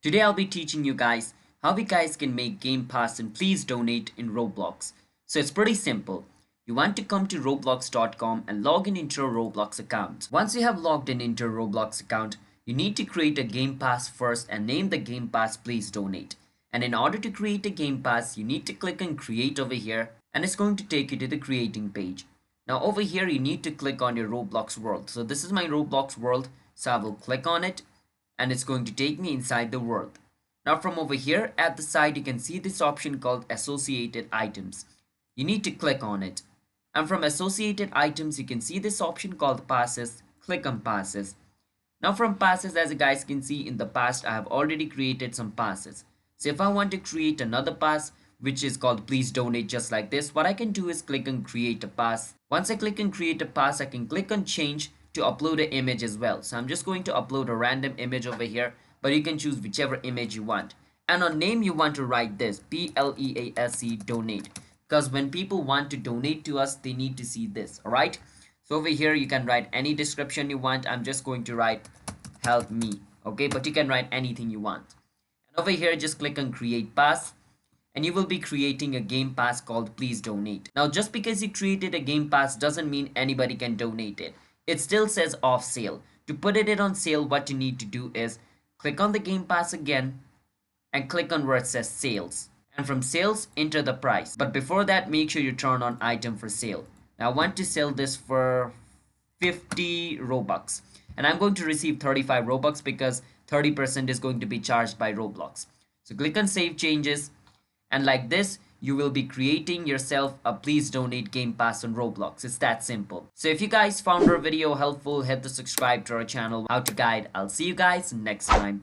Today I'll be teaching you guys how you guys can make Game Pass and please donate in Roblox. So it's pretty simple. You want to come to roblox.com and log in into your Roblox account. Once you have logged in into your Roblox account, you need to create a Game Pass first and name the Game Pass please donate. And in order to create a Game Pass, you need to click on create over here and it's going to take you to the creating page. Now over here you need to click on your Roblox world. So this is my Roblox world, so I will click on it and it's going to take me inside the world. Now from over here at the side you can see this option called associated items. You need to click on it. And from associated items you can see this option called passes. Click on passes. Now from passes, as you guys can see, in the past I have already created some passes. So if I want to create another pass which is called please donate just like this, what I can do is click on create a pass. Once I click on create a pass, I can click on change to upload an image as well. So I'm just going to upload a random image over here, but you can choose whichever image you want. And on name you want to write this PLEASE donate, because when people want to donate to us they need to see this. Alright, so over here you can write any description you want. I'm just going to write help me, okay, but you can write anything you want. And over here just click on create pass and you will be creating a game pass called please donate. Now just because you created a game pass doesn't mean anybody can donate it. It still says off sale. To put it on sale, what you need to do is click on the game pass again and click on where it says sales, and from sales enter the price. But before that, make sure you turn on item for sale. Now I want to sell this for 50 Robux and I'm going to receive 35 Robux because 30% is going to be charged by Roblox. So click on save changes, and like this you will be creating yourself a please donate game pass on Roblox. It's that simple. So if you guys found our video helpful, hit the subscribe to our channel, how to guide. I'll see you guys next time.